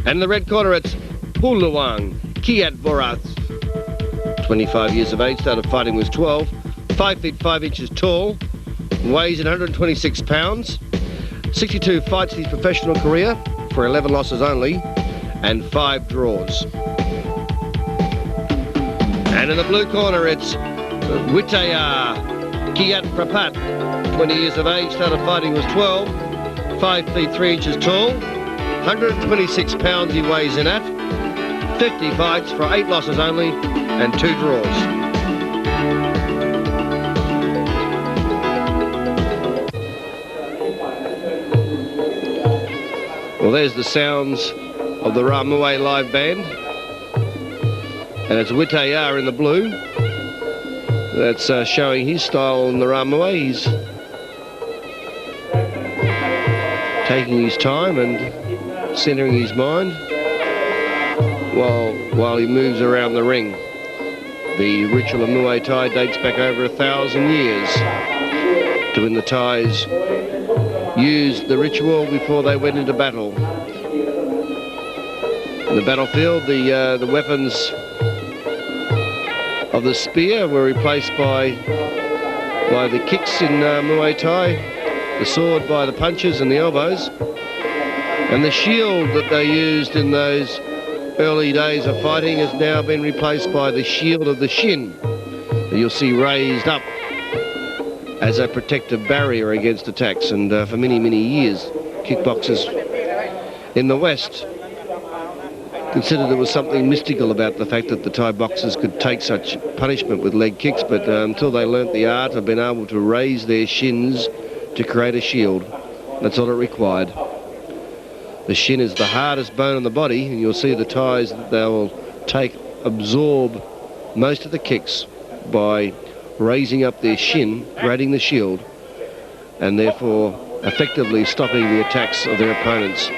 And in the red corner, it's Pooluang, Kiatvorayuth. 25 years of age, started fighting was 12. 5 feet 5 inches tall, weighs 126 pounds. 62 fights in his professional career for 11 losses only and 5 draws. And in the blue corner, it's Vitaya, Kiatprapat. 20 years of age, started fighting was 12. 5 feet 3 inches tall. 126 pounds he weighs in at. 50 fights for 8 losses only and 2 draws. Well, there's the sounds of the Ramue live band. And it's Vitaya in the blue. That's showing his style in the Ramue. He's taking his time and centering his mind while he moves around the ring. The ritual of Muay Thai dates back over 1,000 years to when the Thais used the ritual before they went into battle. In the battlefield, the weapons of the spear were replaced by the kicks in Muay Thai, the sword by the punches and the elbows, and the shield that they used in those early days of fighting has now been replaced by the shield of the shin that you'll see raised up as a protective barrier against attacks. And for many, many years, kickboxers in the West considered there was something mystical about the fact that the Thai boxers could take such punishment with leg kicks, but until they learnt the art of being able to raise their shins to create a shield, that's all it required. The shin is the hardest bone in the body, and you'll see the Thais that they will absorb most of the kicks by raising up their shin, creating the shield, and therefore effectively stopping the attacks of their opponents.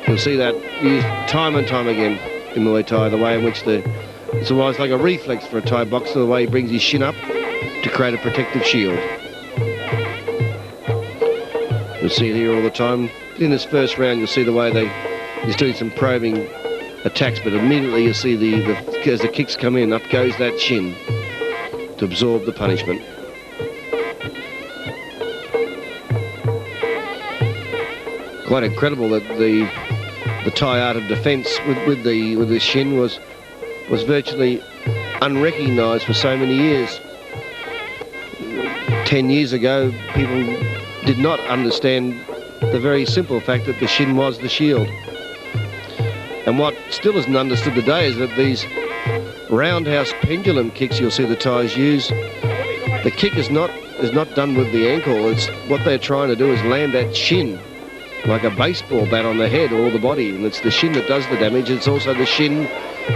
You'll see that used time and time again in Muay Thai, the way in which it's almost like a reflex for a Thai boxer, the way he brings his shin up to create a protective shield. You'll see it here all the time. In this first round, you'll see the way he's doing some probing attacks, but immediately you'll see as the kicks come in, up goes that shin to absorb the punishment. Quite incredible that the Thai art of defence with the shin was virtually unrecognised for so many years. 10 years ago, people did not understand the very simple fact that the shin was the shield. And what still isn't understood today is that these roundhouse pendulum kicks you'll see the Thais use, the kick is not done with the ankle. It's what they're trying to do is land that shin like a baseball bat on the head or the body, and it's the shin that does the damage. It's also the shin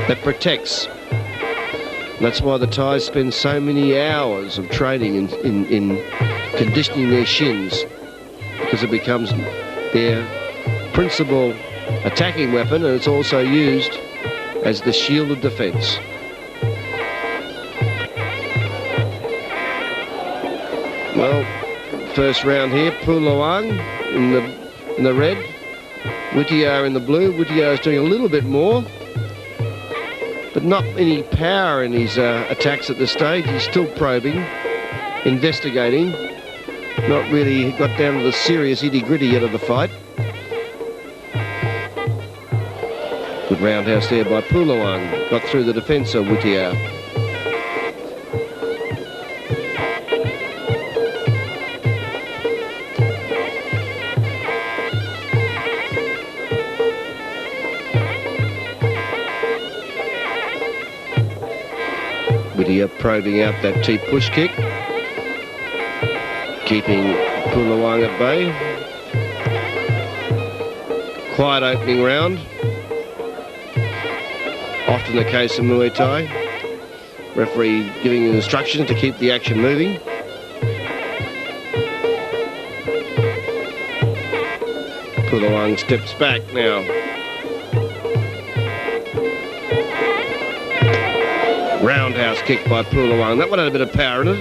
that protects. And that's why the Thais spend so many hours of training in conditioning their shins, because it becomes their principal attacking weapon, and it's also used as the shield of defence. Well, first round here, Pooluang in the red, Vitaya in the blue. Vitaya is doing a little bit more, but not any power in his attacks at this stage. He's still probing, investigating, not really got down to the serious itty-gritty yet of the fight. Good roundhouse there by Pooluang, got through the defence of Vitaya. Vitaya probing out that T push kick, keeping Pooluang at bay. Quiet opening round. Often the case in Muay Thai. Referee giving instructions to keep the action moving. Pooluang steps back now. Roundhouse kick by Pooluang. That one had a bit of power in it.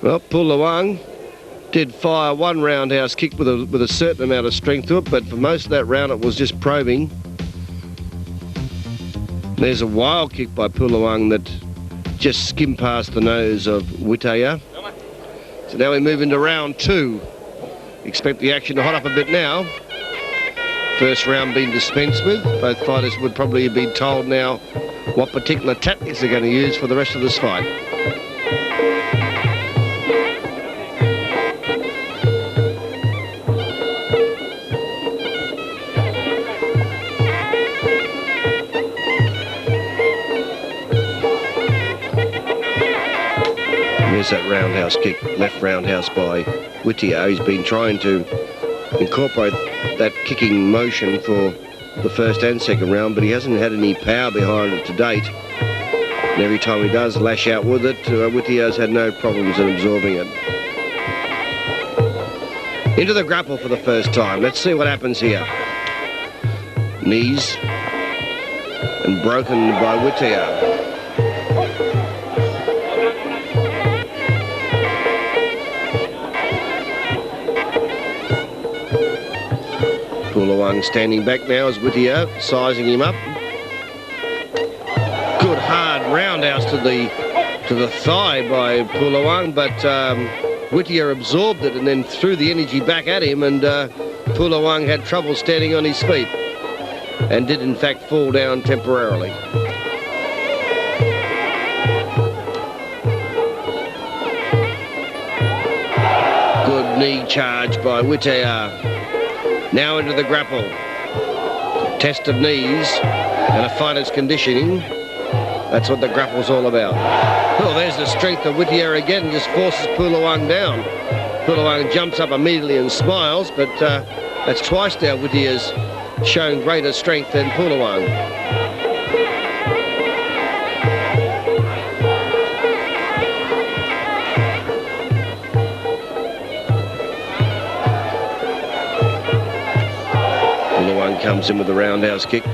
Well, Pooluang did fire one roundhouse kick with a certain amount of strength to it, but for most of that round it was just probing. There's a wild kick by Pooluang that just skimmed past the nose of Vitaya. So now we move into round 2. Expect the action to hot up a bit now. First round being dispensed with. Both fighters would probably have been told now what particular tactics they're going to use for the rest of this fight. There's that roundhouse kick, left roundhouse by Vitaya. He's been trying to incorporate that kicking motion for the first and second round, but he hasn't had any power behind it to date. And every time he does lash out with it, Vitaya's had no problems in absorbing it. Into the grapple for the first time. Let's see what happens here. Knees and broken by Vitaya. Pooluang standing back now as Vitaya sizing him up. Good hard roundhouse to the thigh by Pooluang, but Vitaya absorbed it and then threw the energy back at him, and Pooluang had trouble standing on his feet and did in fact fall down temporarily. Good knee charge by Vitaya. Now into the grapple. Test of knees and a fighter's conditioning. That's what the grapple's all about. Oh, there's the strength of Vitaya again, just forces Pooluang down. Pooluang jumps up immediately and smiles, but that's twice now Vitaya's shown greater strength than Pooluang. Comes in with the roundhouse kick.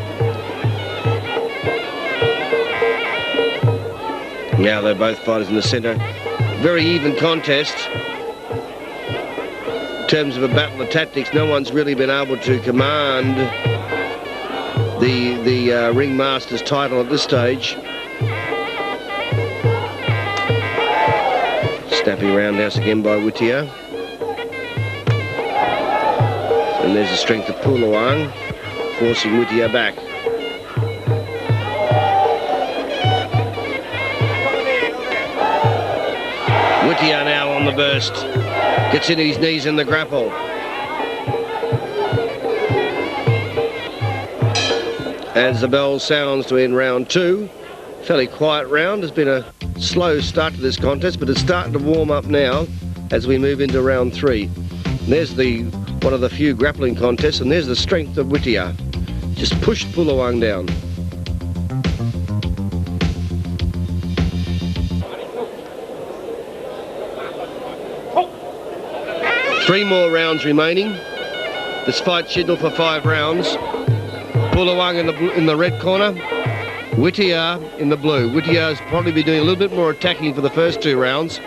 Now they're both fighters in the centre. Very even contest. In terms of a battle of tactics, no one's really been able to command the ringmaster's title at this stage. Snappy roundhouse again by Vitaya. And there's the strength of Pooluang, forcing Vitaya back. Vitaya now on the burst. Gets into his knees in the grapple. As the bell sounds to end round 2. Fairly quiet round. It's been a slow start to this contest, but it's starting to warm up now as we move into round 3. And there's one of the few grappling contests, and there's the strength of Vitaya. Just pushed Pooluang down. Three more rounds remaining. This fight's scheduled for 5 rounds. Pooluang in the red corner, Vitaya in the blue. Vitaya's probably be doing a little bit more attacking for the first 2 rounds,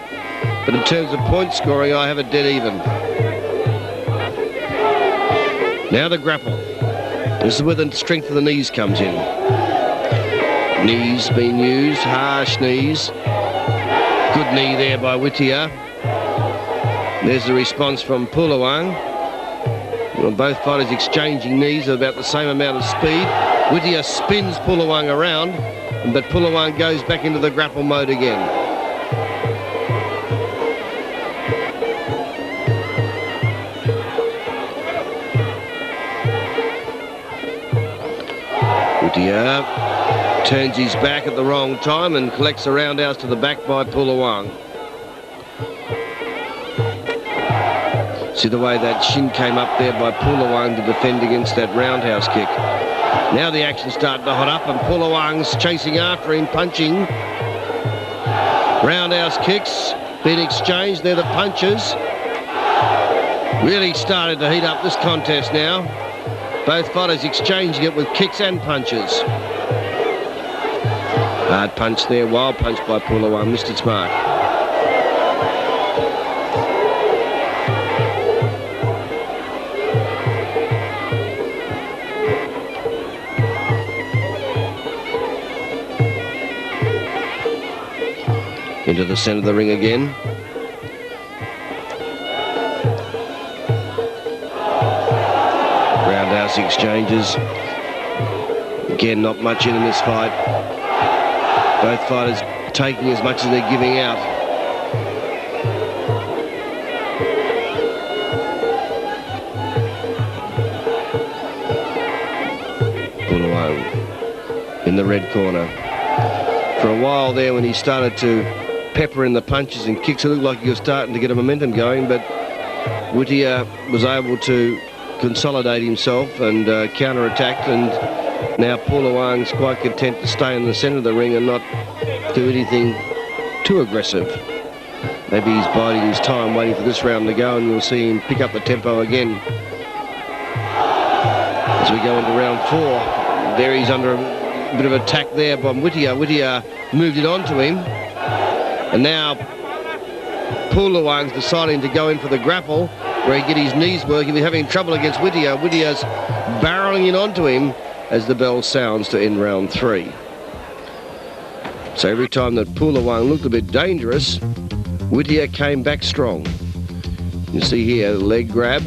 but in terms of point scoring, I have it dead even. Now the grapple. This is where the strength of the knees comes in. Knees being used, harsh knees. Good knee there by Vitaya. There's the response from Pooluang. Well, both fighters exchanging knees at about the same amount of speed. Vitaya spins Pooluang around, but Pooluang goes back into the grapple mode again. Vitaya turns his back at the wrong time and collects a roundhouse to the back by Pooluang. See the way that shin came up there by Pooluang to defend against that roundhouse kick. Now the action's starting to hot up and Pooluang's chasing after him, punching. Roundhouse kicks being exchanged. They're the punches. Really started to heat up this contest now. Both fighters exchanging it with kicks and punches. Hard punch there, wild punch by Pooluang, missed its mark. Into the centre of the ring again. Roundhouse exchanges. Again, not much in this fight. Both fighters taking as much as they're giving out. Pooluang in the red corner. For a while there, when he started to pepper in the punches and kicks, it looked like he was starting to get a momentum going, but Vitaya was able to consolidate himself and counter-attacked, and now Pooluang's quite content to stay in the centre of the ring and not do anything too aggressive. Maybe he's biding his time waiting for this round to go, and you'll see him pick up the tempo again. As we go into round 4, there he's under a bit of attack there by Vitaya. Vitaya moved it on to him, and now Pooluang's deciding to go in for the grapple, where he get his knees working. He's having trouble against Vitaya. Vitaya's barreling it onto him as the bell sounds to end round 3. So every time that Pooluang looked a bit dangerous, Vitaya came back strong. You see here, the leg grab,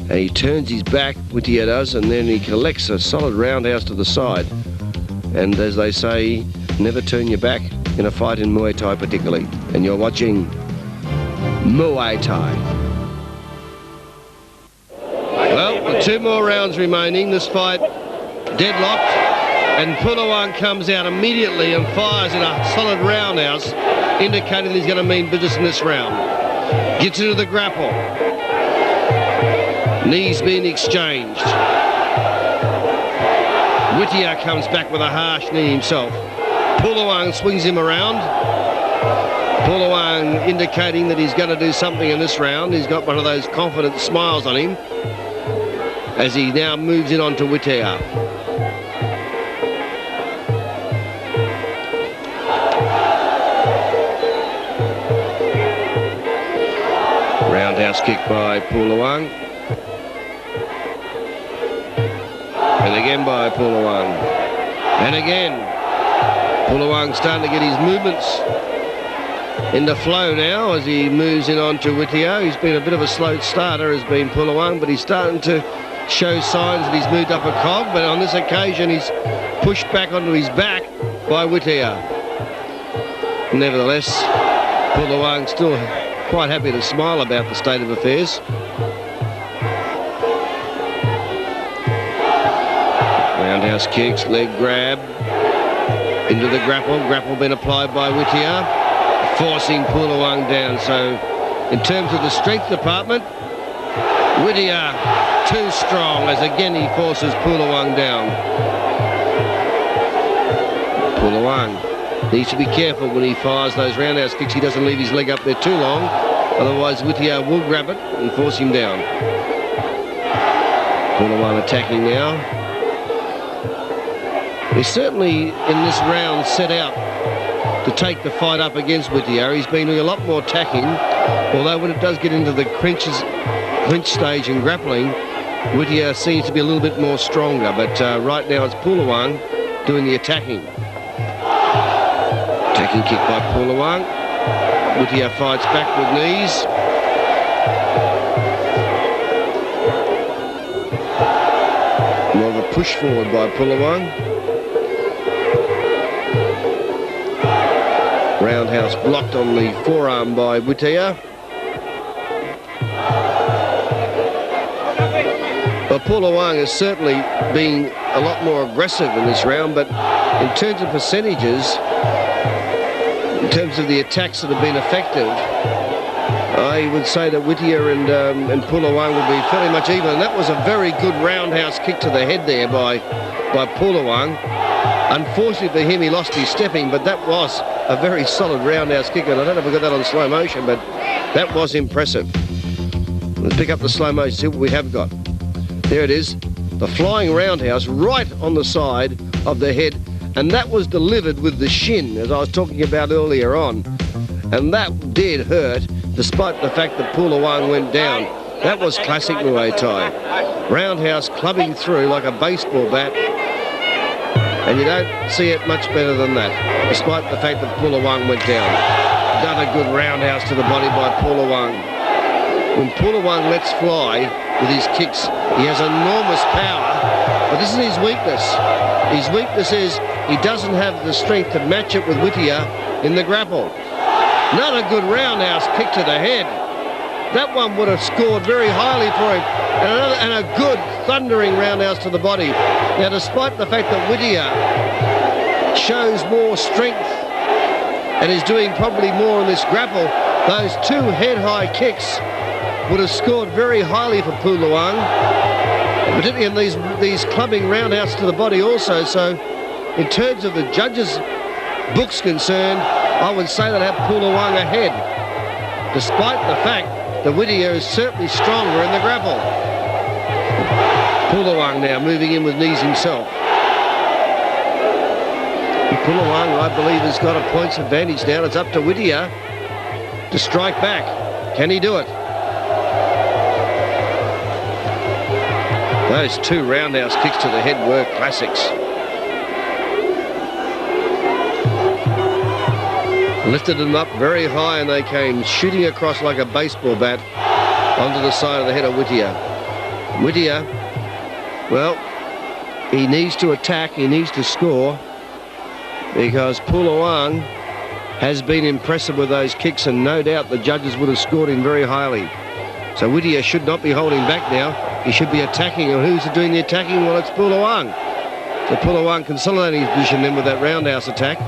and he turns his back, Vitaya does, and then he collects a solid roundhouse to the side. And as they say, never turn your back in a fight in Muay Thai particularly. And you're watching Muay Thai. Well, with 2 more rounds remaining, this fight deadlocked, and Pooluang comes out immediately and fires in a solid roundhouse, indicating he's going to mean business in this round. Gets into the grapple. Knees being exchanged. Vitaya comes back with a harsh knee himself. Pooluang swings him around. Pooluang indicating that he's going to do something in this round. He's got one of those confident smiles on him as he now moves in onto Vitaya. Roundhouse kick by Pooluang. And again by Pooluang. And again. Pooluang starting to get his movements into flow now as he moves in onto Vitaya. He's been a bit of a slow starter, has been Pooluang, but he's starting to show signs that he's moved up a cog. But on this occasion, he's pushed back onto his back by Vitaya. Nevertheless, Pooluang still quite happy to smile about the state of affairs. Roundhouse kicks, leg grab, into the grapple. Grapple been applied by Vitaya, forcing Pooluang down. So, in terms of the strength department, Vitaya too strong as again he forces Pooluang down. Pooluang needs to be careful when he fires those roundhouse kicks. He doesn't leave his leg up there too long, otherwise Vitaya will grab it and force him down. Pooluang attacking now. He's certainly in this round set out to take the fight up against Vitaya. He's been doing a lot more attacking, although when it does get into the clinch stage and grappling, Vitaya seems to be a little bit more stronger. But right now it's Pooluang doing the attacking. Attacking kick by Pooluang. Vitaya fights back with knees. More of a push forward by Pooluang. Roundhouse blocked on the forearm by Vitaya. Well, Pooluang has certainly been a lot more aggressive in this round, but in terms of percentages, in terms of the attacks that have been effective, I would say that Vitaya and Pooluang would be fairly much even. And that was a very good roundhouse kick to the head there by Pooluang. Unfortunately for him, he lost his stepping, but that was a very solid roundhouse kick, and I don't know if we got that on slow motion, but that was impressive. Let's pick up the slow motion, see what we have got. There it is, the flying roundhouse right on the side of the head, and that was delivered with the shin, as I was talking about earlier on. And that did hurt, despite the fact that Pooluang went down. That was classic Muay Thai. Roundhouse clubbing through like a baseball bat. And you don't see it much better than that, despite the fact that Pooluang went down. Another good roundhouse to the body by Pooluang. When Pooluang lets fly with his kicks, he has enormous power, but this is his weakness. His weakness is he doesn't have the strength to match it with Vitaya in the grapple. Another good roundhouse kick to the head. That one would have scored very highly for him. And a good thundering roundhouse to the body. Now, despite the fact that Vitaya shows more strength and is doing probably more in this grapple, those two head-high kicks would have scored very highly for Pooluang, particularly in these clubbing roundhouse to the body also. So, in terms of the judges' books concerned, I would say that have Pooluang ahead, despite the fact that Vitaya is certainly stronger in the grapple. Pooluang now moving in with knees himself. Pooluang, I believe, has got a points advantage now. It's up to Vitaya to strike back. Can he do it? Those two roundhouse kicks to the head were classics. Lifted them up very high and they came shooting across like a baseball bat onto the side of the head of Vitaya. Vitaya, well, he needs to attack, he needs to score, because Pooluang has been impressive with those kicks, and no doubt the judges would have scored him very highly. So Vitaya should not be holding back now. He should be attacking, and who's doing the attacking? Well, it's Pooluang. So Pooluang consolidating his position then with that roundhouse attack.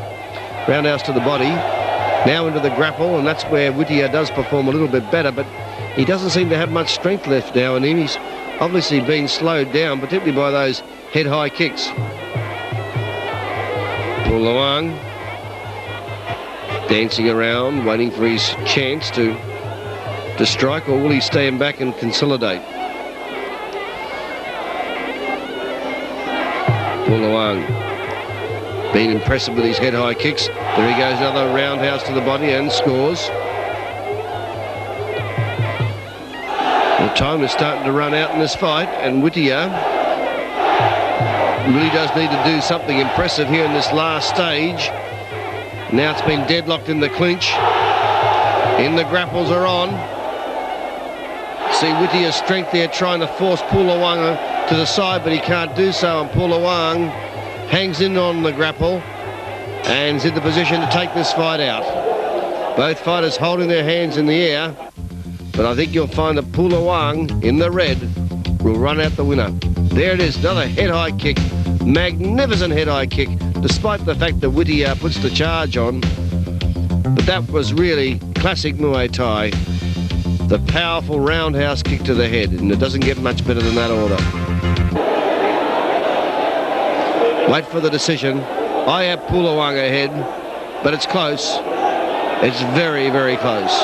Roundhouse to the body. Now into the grapple, and that's where Vitaya does perform a little bit better, but he doesn't seem to have much strength left now in him. He's obviously been slowed down, particularly by those head-high kicks. Pooluang dancing around, waiting for his chance to strike, or will he stand back and consolidate? Pooluang been impressive with his head-high kicks. There he goes, another roundhouse to the body and scores. The time is starting to run out in this fight, and Vitaya really does need to do something impressive here in this last stage. Now it's been deadlocked in the clinch. In the grapples are on. See Vitaya's strength there trying to force Pooluang to the side, but he can't do so, and Pooluang hangs in on the grapple and is in the position to take this fight out. Both fighters holding their hands in the air, but I think you'll find that Pooluang in the red will run out the winner. There it is, another head-high kick. Magnificent head-high kick, despite the fact that Vitaya puts the charge on. But that was really classic Muay Thai. The powerful roundhouse kick to the head, and it doesn't get much better than that order. Wait for the decision. I have Pooluang ahead, but it's close. It's very, very close.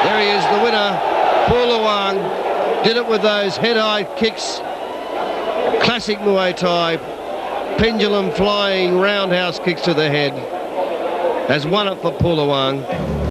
There he is, the winner. Pooluang did it with those head-high kicks. Classic Muay Thai. Pendulum flying roundhouse kicks to the head. Has won it for Pooluang.